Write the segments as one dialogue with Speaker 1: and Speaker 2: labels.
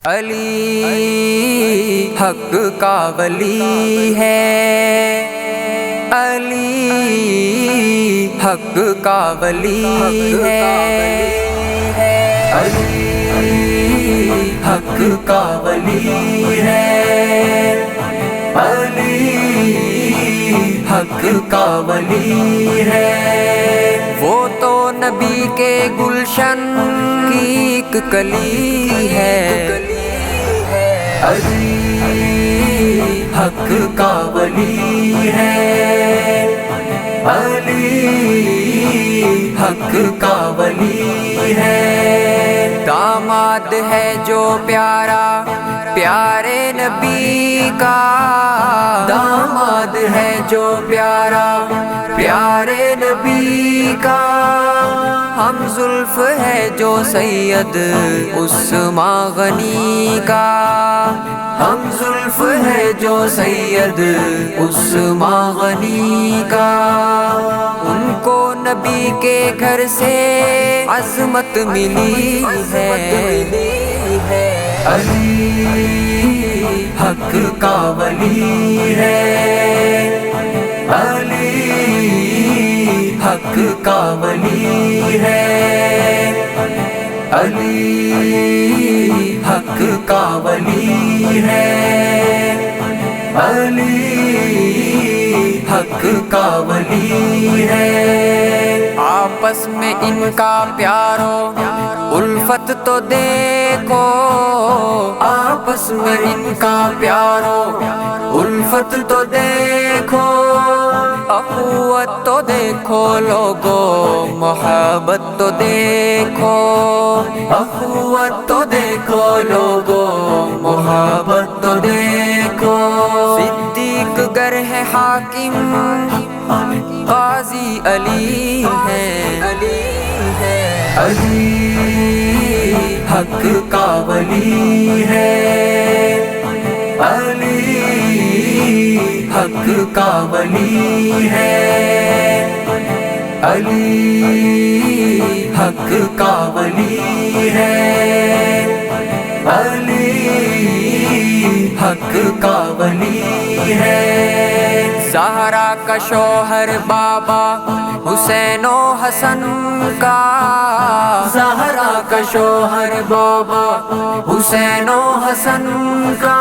Speaker 1: علی حق کا ولی ہے، علی حق کا ولی ہے، علی حق کا ولی ہے، علی حق کا ولی ہے۔ وہ تو نبی کے گلشن کی ایک کلی ہے، علی حق کا ولی ہے، علی حق کا ولی ہے۔ داماد ہے جو پیارا پیارے نبی کا، داماد ہے جو پیارا پیارے نبی کا، ہم زلف ہے جو سید عثمان غنی کا، ہم زلف ہے جو سید عثمان غنی کا۔ ان کو نبی کے گھر سے عظمت ملی ہے، علی حق کا ولی ہے، علی حق کا ولی ہے، علی حق کا ولی ہے، علی حق کا ولی ہے۔ آپس میں ان کا پیارو الفت تو دیکھو، آپس میں ان کا پیارو الفت تو دیکھو، اخوت تو دیکھو لوگو محبت تو دیکھو، اخوت تو دیکھو لوگو محبت تو دیکھو۔ صدیق گر ہے حاکم قاضی علی ہے، علی حق کا ولی ہے، علی حق کا ولی ہے، علی حق کا ولی ہے، علی حق کا ولی ہے۔ زہرا کا شوہر بابا حسین و حسن کا، زہرا کا شوہر بابا حسین و حسن کا،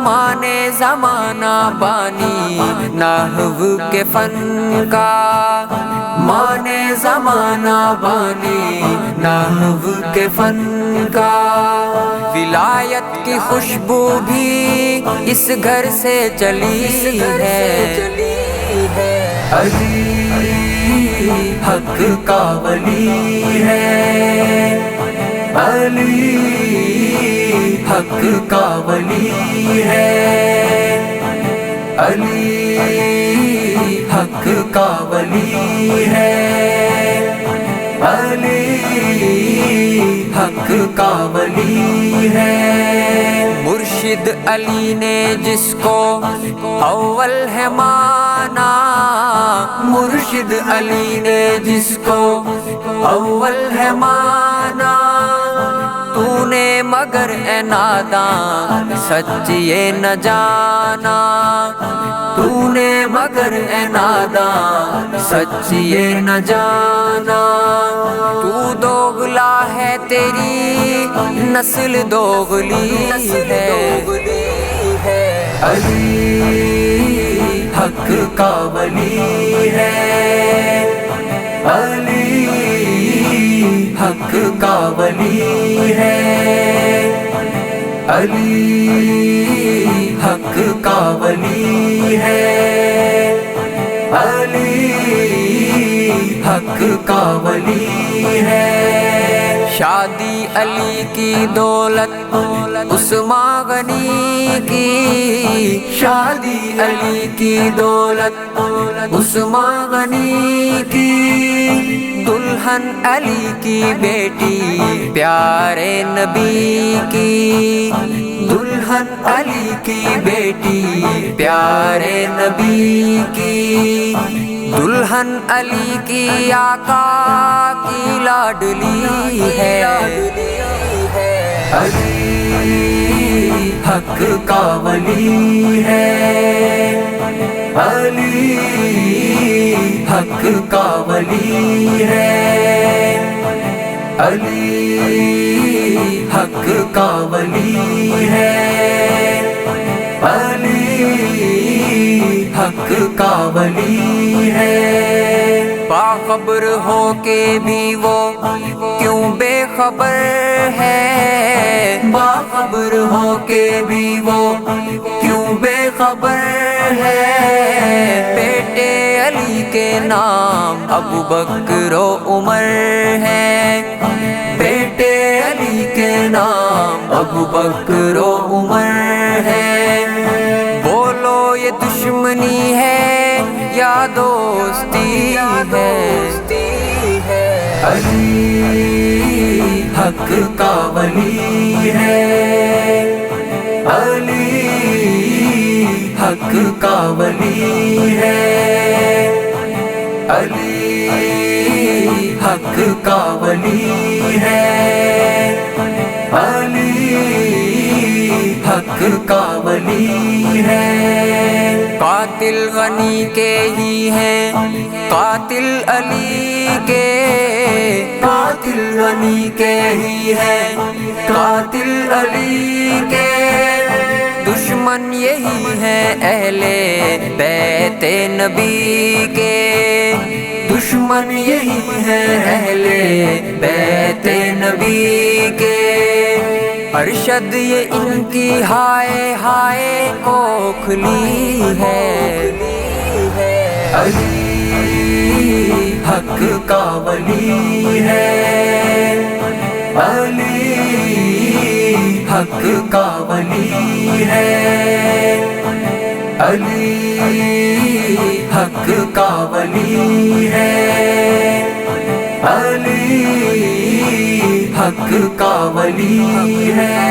Speaker 1: مانے زمانہ بانی نحو کے فن کا، مانے زمانہ بانی نحو کے فن کا۔ ولایت کی خوشبو بھی اس گھر سے چلی ہے، علی حق کا ولی ہے، علی حق کا ولی ہے، علی حق کا ولی ہے، علی حق کا ولی ہے۔ مرشد علی نے جس کو اول ہے مانا، مرشد علی نے جس کو اول ہے مانا، تو نے مگر اے نادان سچ یہ نہ جانا، تو نے مگر اے نادان سچ یہ نہ جانا۔ تو دوغلا ہے تیری نسل دوغلی ہے، علی حق کا ولی ہے، علی حق کا ولی ہے، علی حق کا ولی ہے، علی حق کا ولی ہے۔ شادی علی کی دولت عثمان غنی کی، شادی علی کی دولت عثمان غنی کی، دلہن علی کی بیٹی پیارے نبی کی، دلہن علی کی بیٹی پیارے نبی کی، دلہن علی کی آقا کی لاڈلی ہے، علی علی حق کا ولی ہے، علی حق کا ولی ہے، علی حق کا ولی ہے، علی حق کا ولی ہے۔ باخبر ہو کے بھی وہ کیوں بے خبر ہے، باخبر ہو کے بھی وہ کیوں بے خبر ہے، بیٹے علی کے نام ابو بکر و عمر ہے، بیٹے علی کے نام ابو بکر و عمر ہے۔ بولو یہ دشمنی ہے یا دوستی ہے، علی حق کا ولی ہے، علی حق کا ولی ہے، علی حق کا ولی ہے، علی حق کا ولی ہے۔ قاتل غنی کے ہی ہیں قاتل علی کے، قاتل غنی کے ہی ہیں قاتل علی کے، دشمن یہی ہیں اہل بیت نبی کے، دشمن یہی ہیں اہل بیت نبی کے، ارشد یہ ان کی ہائے ہائے کوکھلی ہے، علی حق کا ولی ہے، علی حق کا ولی ہے، علی حق کا ولی ہے، علی حق کا ولی ہے۔